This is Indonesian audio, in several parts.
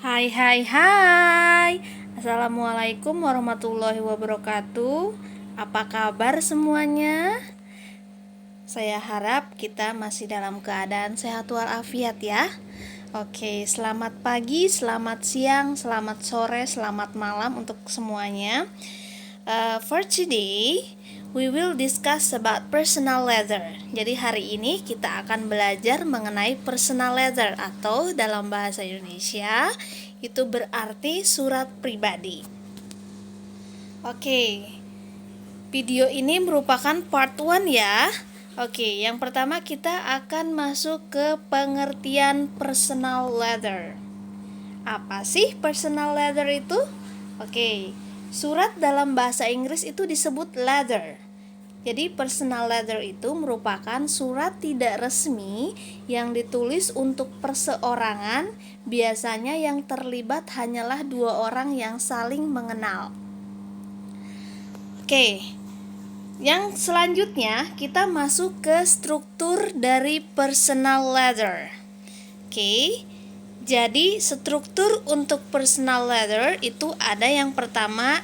Hai hai hai. Assalamualaikum warahmatullahi wabarakatuh. Apa kabar semuanya? Saya harap kita masih dalam keadaan sehat walafiat ya. Oke, selamat pagi, selamat siang, selamat sore, selamat malam untuk semuanya. For today, we will discuss about personal leather. Jadi hari ini kita akan belajar mengenai personal leather atau dalam bahasa Indonesia itu berarti surat pribadi. Oke, video ini merupakan part 1 ya. Oke, yang pertama kita akan masuk ke pengertian personal leather. Apa sih personal leather itu? Oke, surat dalam bahasa Inggris itu disebut leather. Jadi personal leather itu merupakan surat tidak resmi yang ditulis untuk perseorangan, biasanya yang terlibat hanyalah 2 orang yang saling mengenal. Oke, yang selanjutnya kita masuk ke struktur dari personal leather. Oke, jadi struktur untuk personal leather itu ada yang pertama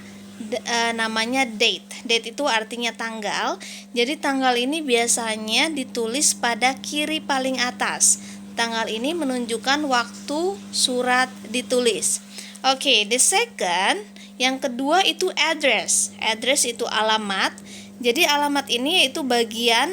namanya date. Date itu artinya tanggal. Jadi tanggal ini biasanya ditulis pada kiri paling atas. Tanggal ini menunjukkan waktu surat ditulis. Oke, the second, yang kedua itu address. Address itu alamat. Jadi alamat ini yaitu bagian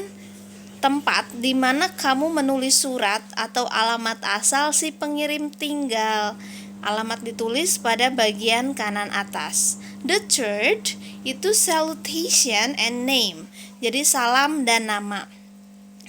tempat di mana kamu menulis surat atau alamat asal si pengirim tinggal. Alamat ditulis pada bagian kanan atas. The third itu salutation and name. Jadi salam dan nama.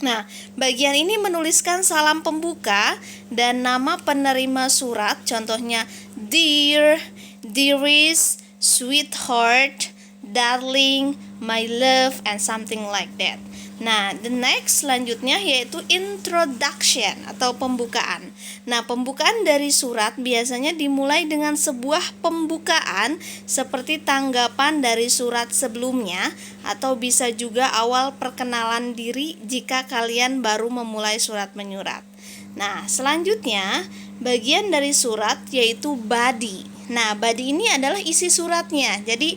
Nah, bagian ini menuliskan salam pembuka dan nama penerima surat, contohnya dear, dearest, sweetheart, darling, my love, and something like that. Nah, the next selanjutnya yaitu introduction atau pembukaan. Nah, pembukaan dari surat biasanya dimulai dengan sebuah pembukaan seperti tanggapan dari surat sebelumnya atau bisa juga awal perkenalan diri jika kalian baru memulai surat menyurat. Nah, selanjutnya bagian dari surat yaitu body. Nah, body ini adalah isi suratnya. Jadi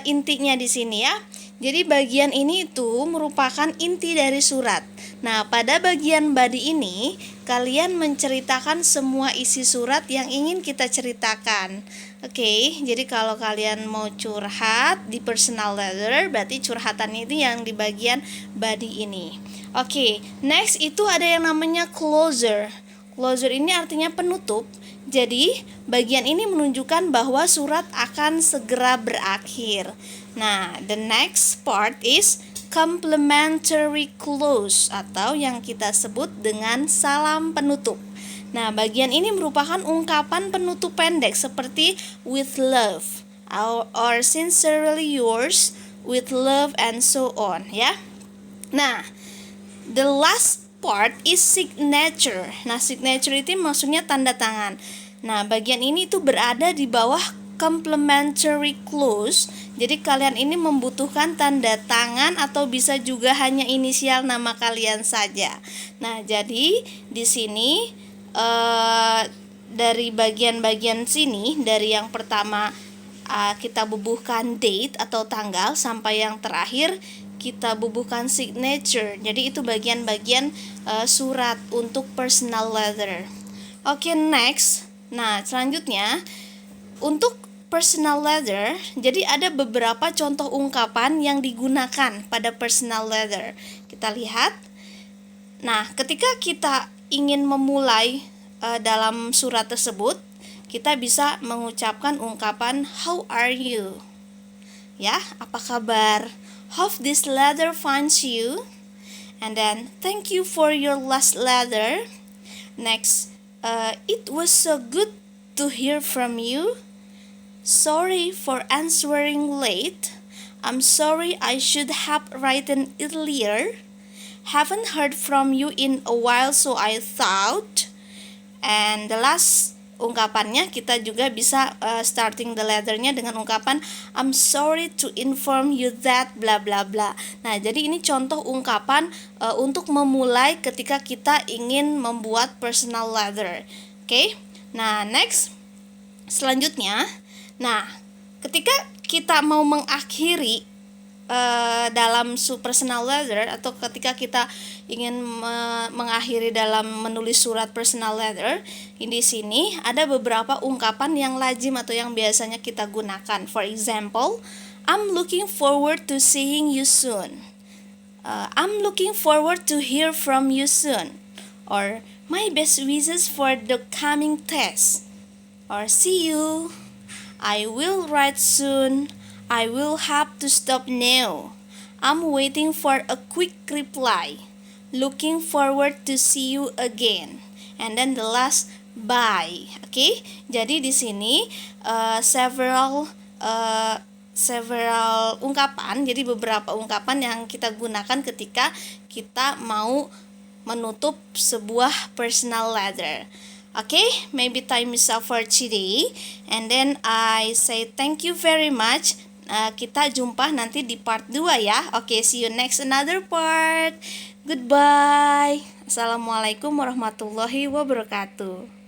intinya di sini ya. Jadi bagian ini itu merupakan inti dari surat. Nah, pada bagian body ini kalian menceritakan semua isi surat yang ingin kita ceritakan. Oke, jadi kalau kalian mau curhat di personal letter, berarti curhatannya itu yang di bagian body ini. Oke, next itu ada yang namanya closer. Closer ini artinya penutup. Jadi, bagian ini menunjukkan bahwa surat akan segera berakhir. Nah, the next part is complimentary close atau yang kita sebut dengan salam penutup. Nah, bagian ini merupakan ungkapan penutup pendek seperti with love or sincerely yours, with love, and so on ya. Nah, the last part is signature. Nah, signature itu maksudnya tanda tangan. Nah, bagian ini tuh berada di bawah complimentary clause. Jadi kalian ini membutuhkan tanda tangan atau bisa juga hanya inisial nama kalian saja. Nah, jadi di sini dari bagian-bagian sini, dari yang pertama kita bubuhkan date atau tanggal sampai yang terakhir kita bubuhkan signature. Jadi itu bagian-bagian surat untuk personal letter. Oke, next. Nah, selanjutnya untuk personal letter, jadi ada beberapa contoh ungkapan yang digunakan pada personal letter. Kita lihat. Nah, ketika kita ingin memulai dalam surat tersebut, kita bisa mengucapkan ungkapan how are you? Ya, apa kabar? Hope this letter finds you. And then thank you for your last letter. Next, it was so good to hear from you. Sorry for answering late. I'm sorry I should have written earlier. Haven't heard from you in a while, so I thought. And the last ungkapannya kita juga bisa starting the letternya dengan ungkapan I'm sorry to inform you that bla bla bla. Nah, jadi ini contoh ungkapan untuk memulai ketika kita ingin membuat personal letter. Oke. Nah, next selanjutnya, nah, ketika kita mau mengakhiri dalam personal letter, atau ketika kita ingin mengakhiri dalam menulis surat personal letter, di sini ada beberapa ungkapan yang lazim atau yang biasanya kita gunakan. For example, I'm looking forward to seeing you soon. I'm looking forward to hear from you soon. Or my best wishes for the coming test. Or see you. I will write soon. I will have to stop now. I'm waiting for a quick reply. Looking forward to see you again. And then the last, bye. Oke, jadi di sini several ungkapan. Jadi beberapa ungkapan yang kita gunakan ketika kita mau menutup sebuah personal letter. Okay, maybe time is up for today. And then I say thank you very much. Kita jumpa nanti di part 2 ya. Okay, see you next another part. Goodbye. Assalamualaikum warahmatullahi wabarakatuh.